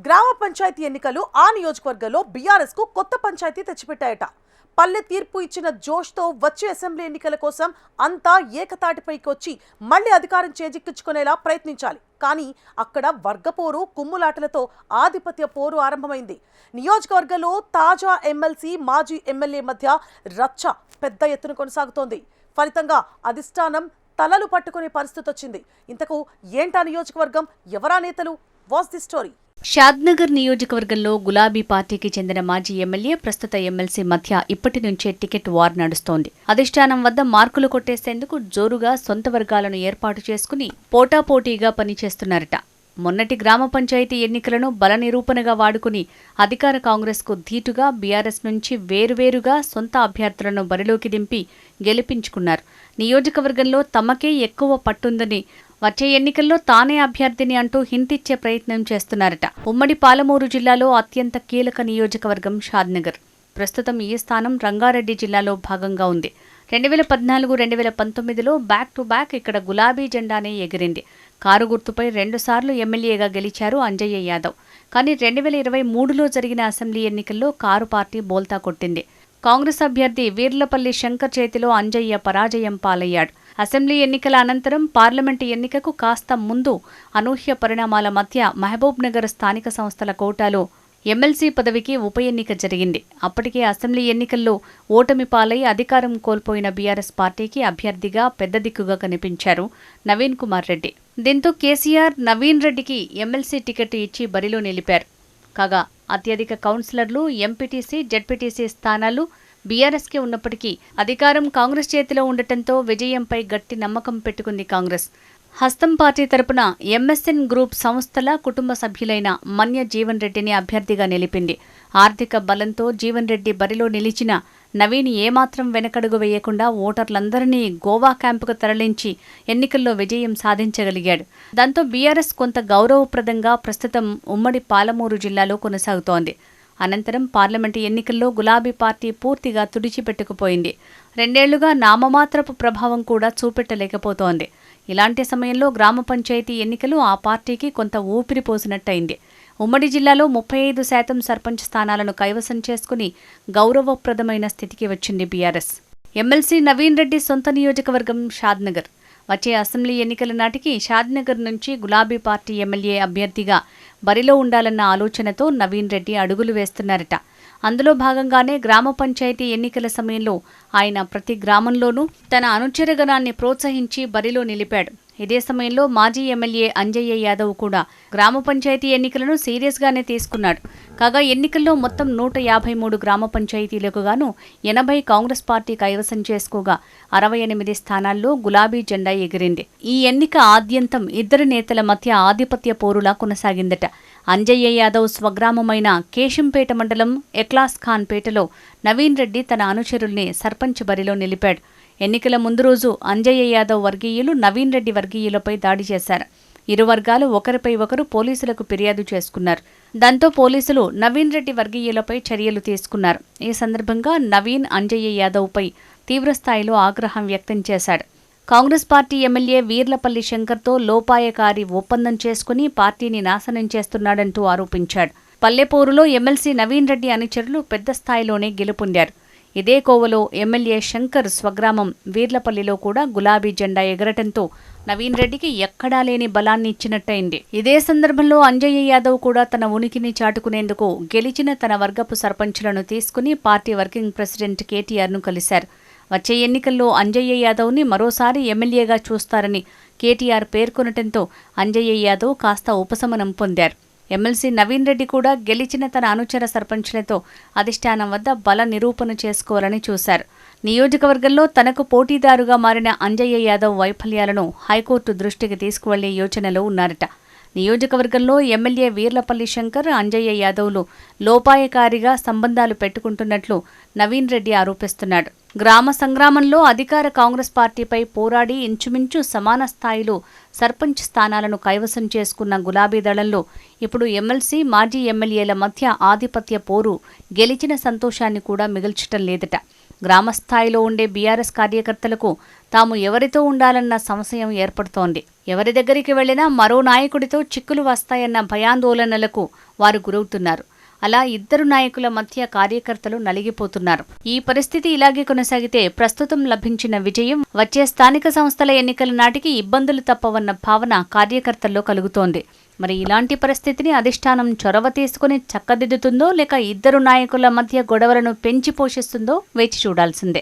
గ్రామ పంచాయతీ ఎన్నికలు ఆ నియోజకవర్గంలో బీఆర్ఎస్ కు కొత్త పంచాయతీ తెచ్చిపెట్టాయట. పల్లె తీర్పు ఇచ్చిన జోష్తో వచ్చే అసెంబ్లీ ఎన్నికల కోసం అంతా ఏకతాటిపైకి వచ్చి మళ్లీ అధికారం చేజిక్కించుకునేలా ప్రయత్నించాలి. కానీ అక్కడ వర్గపోరు కుమ్ములాటలతో ఆధిపత్య పోరు ఆరంభమైంది. నియోజకవర్గంలో తాజా ఎమ్మెల్సీ మాజీ ఎమ్మెల్యే మధ్య రచ్చ పెద్ద ఎత్తున కొనసాగుతోంది. ఫలితంగా అధిష్టానం తలలు పట్టుకునే పరిస్థితి వచ్చింది. ఇంతకు ఏంటా నియోజకవర్గం, ఎవరా నేతలు? What's the story? షాద్నగర్ నియోజకవర్గంలో గులాబీ పార్టీకి చెందిన మాజీ ఎమ్మెల్యే, ప్రస్తుత ఎమ్మెల్సీ మధ్య ఇప్పటి నుంచే టికెట్ వార్ నడుస్తోంది. అధిష్టానం వద్ద మార్కులు కొట్టేసేందుకు జోరుగా సొంత వర్గాలను ఏర్పాటు చేసుకుని పోటాపోటీగా పనిచేస్తున్నారట. మొన్నటి గ్రామ పంచాయతీ ఎన్నికలను బల నిరూపణగా వాడుకుని అధికార కాంగ్రెస్కు ధీటుగా బీఆర్ఎస్ నుంచి వేరువేరుగా సొంత అభ్యర్థులను బరిలోకి దింపి గెలిపించుకున్నారు. నియోజకవర్గంలో తమకే ఎక్కువ పట్టుందని, వచ్చే ఎన్నికల్లో తానే అభ్యర్థిని అంటూ హింటిచ్చే ప్రయత్నం చేస్తున్నారట. ఉమ్మడి పాలమూరు జిల్లాలో అత్యంత కీలక నియోజకవర్గం షాద్నగర్. ప్రస్తుతం ఈ స్థానం రంగారెడ్డి జిల్లాలో భాగంగా ఉంది. 2014-2019లో బ్యాక్ టు బ్యాక్ ఇక్కడ గులాబీ జెండానే ఎగిరింది. కారు గుర్తుపై 2 సార్లు ఎమ్మెల్యేగా గెలిచారు అంజయ్య యాదవ్. కానీ 2023లో జరిగిన అసెంబ్లీ ఎన్నికల్లో కారు పార్టీ బోల్తా కొట్టింది. కాంగ్రెస్ అభ్యర్థి వీర్లపల్లి శంకర్ చేతిలో అంజయ్య పరాజయం పాలయ్యాడు. అసెంబ్లీ ఎన్నికల అనంతరం పార్లమెంటు ఎన్నికకు కాస్త ముందు అనూహ్య పరిణామాల మధ్య మహబూబ్ నగర్ స్థానిక సంస్థల కోటాలో ఎమ్మెల్సీ పదవికి ఉప ఎన్నిక జరిగింది. అప్పటికే అసెంబ్లీ ఎన్నికల్లో ఓటమి పాలై అధికారం కోల్పోయిన బీఆర్ఎస్ పార్టీకి అభ్యర్థిగా పెద్ద దిక్కుగా కనిపించారు నవీన్ కుమార్ రెడ్డి. దీంతో కేసీఆర్ నవీన్ రెడ్డికి ఎమ్మెల్సీ టికెట్ ఇచ్చి బరిలో నిలిపారు. కాగా అత్యధిక కౌన్సిలర్లు, ఎంపీటీసీ, జెడ్పీటీసీ స్థానాలు బీఆర్ఎస్కే ఉన్నప్పటికీ అధికారం కాంగ్రెస్ చేతిలో ఉండటంతో విజయంపై గట్టి నమ్మకం పెట్టుకుంది కాంగ్రెస్. హస్తం పార్టీ తరపున ఎంఎస్ఎన్ గ్రూప్ సంస్థల కుటుంబ సభ్యులైన మన్య జీవన్ రెడ్డిని అభ్యర్థిగా నిలిపింది. ఆర్థిక బలంతో జీవన్ రెడ్డి బరిలో నిలిచిన నవీన్ ఏమాత్రం వెనకడుగు వేయకుండా ఓటర్లందరినీ గోవా క్యాంపుకు తరలించి ఎన్నికల్లో విజయం సాధించగలిగాడు. దాంతో బీఆర్ఎస్ కొంత గౌరవప్రదంగా ప్రస్తుతం ఉమ్మడి పాలమూరు జిల్లాలో కొనసాగుతోంది. అనంతరం పార్లమెంటు ఎన్నికల్లో గులాబీ పార్టీ పూర్తిగా తుడిచిపెట్టుకుపోయింది. 2 ఏళ్లుగా నామమాత్రపు ప్రభావం కూడా చూపెట్టలేకపోతోంది. ఇలాంటి సమయంలో గ్రామ పంచాయతీ ఎన్నికలు ఆ పార్టీకి కొంత ఊపిరి పోసినట్టయింది. ఉమ్మడి జిల్లాలో 35% సర్పంచ్ స్థానాలను కైవసం చేసుకుని గౌరవప్రదమైన స్థితికి వచ్చింది బీఆర్ఎస్. ఎమ్మెల్సీ నవీన్ రెడ్డి సొంత నియోజకవర్గం షాద్నగర్. వచ్చే అసెంబ్లీ ఎన్నికల నాటికి షాద్నగర్ నుంచి గులాబీ పార్టీ ఎమ్మెల్యే అభ్యర్థిగా బరిలో ఉండాలన్న ఆలోచనతో నవీన్ రెడ్డి అడుగులు వేస్తున్నారట. అందులో భాగంగానే గ్రామ పంచాయతీ ఎన్నికల సమయంలో ఆయన ప్రతి గ్రామంలోనూ తన అనుచరగణాన్ని ప్రోత్సహించి బరిలో నిలిపాడు. ఇదే సమయంలో మాజీ ఎమ్మెల్యే అంజయ్య యాదవ్ కూడా గ్రామ పంచాయతీ ఎన్నికలను సీరియస్గానే తీసుకున్నాడు. కాగా ఎన్నికల్లో మొత్తం 153 గ్రామ పంచాయతీలకు గాను 80 కాంగ్రెస్ పార్టీ కైవసం చేసుకోగా 68 స్థానాల్లో గులాబీ జెండా ఎగిరింది. ఈ ఎన్నిక ఆద్యంతం ఇద్దరు నేతల మధ్య ఆధిపత్య పోరులా కొనసాగిందట. అంజయ్య యాదవ్ స్వగ్రామమైన కేశంపేట మండలం ఎక్లాస్ ఖాన్ పేటలో నవీన్ రెడ్డి తన అనుచరుల్ని సర్పంచ్ బరిలో నిలిపాడు. ఎన్నికల ముందు రోజు అంజయ్య యాదవ్ వర్గీయులు నవీన్ రెడ్డి వర్గీయులపై దాడి చేశారు. ఇరు వర్గాలు ఒకరిపై ఒకరు పోలీసులకు ఫిర్యాదు చేసుకున్నారు. దాంతో పోలీసులు నవీన్ రెడ్డి వర్గీయులపై చర్యలు తీసుకున్నారు. ఈ సందర్భంగా నవీన్ అంజయ్య యాదవ్పై తీవ్రస్థాయిలో ఆగ్రహం వ్యక్తం చేశాడు. కాంగ్రెస్ పార్టీ ఎమ్మెల్యే వీర్లపల్లి శంకర్తో లోపాయకారి ఒప్పందం చేసుకుని పార్టీని నాశనం చేస్తున్నాడంటూ ఆరోపించాడు. పల్లెపోరులో ఎమ్మెల్సీ నవీన్ రెడ్డి అనుచరులు పెద్ద స్థాయిలోనే గెలుపొందారు. ఇదే కోవలో ఎమ్మెల్యే శంకర్ స్వగ్రామం వీర్లపల్లిలో కూడా గులాబీ జెండా ఎగరటంతో నవీన్ రెడ్డికి ఎక్కడా లేని బలాన్ని ఇచ్చినట్టయింది. ఇదే సందర్భంలో అంజయ్య యాదవ్ కూడా తన ఉనికిని చాటుకునేందుకు గెలిచిన తన వర్గపు సర్పంచులను తీసుకుని పార్టీ వర్కింగ్ ప్రెసిడెంట్ కేటీఆర్ను కలిశారు. వచ్చే ఎన్నికల్లో అంజయ్య యాదవ్ని మరోసారి ఎమ్మెల్యేగా చూస్తారని కేటీఆర్ పేర్కొనటంతో అంజయ్య యాదవ్ కాస్త ఉపశమనం పొందారు. ఎమ్మెల్సీ నవీన్ రెడ్డి కూడా గెలిచిన తన అనుచర సర్పంచ్లతో అధిష్టానం వద్ద బల నిరూపణ చేసుకోవాలని చూశారు. నియోజకవర్గంలో తనకు పోటీదారుగా మారిన అంజయ్య యాదవ్ వైఫల్యాలను హైకోర్టు దృష్టికి తీసుకువెళ్లే యోచనలో ఉన్నారట. నియోజకవర్గంలో ఎమ్మెల్యే వీర్లపల్లి శంకర్, అంజయ్య యాదవ్లు లోపాయకారిగా సంబంధాలు పెట్టుకుంటున్నట్లు నవీన్ రెడ్డి ఆరోపిస్తున్నాడు. గ్రామ సంగ్రామంలో అధికార కాంగ్రెస్ పార్టీపై పోరాడి ఇంచుమించు సమాన స్థాయిలో సర్పంచ్ స్థానాలను కైవసం చేసుకున్న గులాబీ దళంలో ఇప్పుడు ఎమ్మెల్సీ, మాజీ ఎమ్మెల్యేల మధ్య ఆధిపత్య పోరు గెలిచిన సంతోషాన్ని కూడా మిగల్చటం లేదట. గ్రామస్థాయిలో ఉండే బీఆర్ఎస్ కార్యకర్తలకు తాము ఎవరితో ఉండాలన్న సంశయం ఏర్పడుతోంది. ఎవరి దగ్గరికి వెళ్లినా మరో నాయకుడితో చిక్కులు వస్తాయన్న భయాందోళనలకు వారు గురవుతున్నారు. అలా ఇద్దరు నాయకుల మధ్య కార్యకర్తలు నలిగిపోతున్నారు. ఈ పరిస్థితి ఇలాగే కొనసాగితే ప్రస్తుతం లభించిన విజయం వచ్చే స్థానిక సంస్థల ఎన్నికల నాటికి ఇబ్బందులు తప్పవన్న భావన కార్యకర్తల్లో కలుగుతోంది. మరి ఇలాంటి పరిస్థితిని అధిష్టానం చొరవ తీసుకుని చక్కదిద్దుతుందో లేక ఇద్దరు నాయకుల మధ్య గొడవలను పెంచి పోషిస్తుందో వేచి చూడాల్సిందే.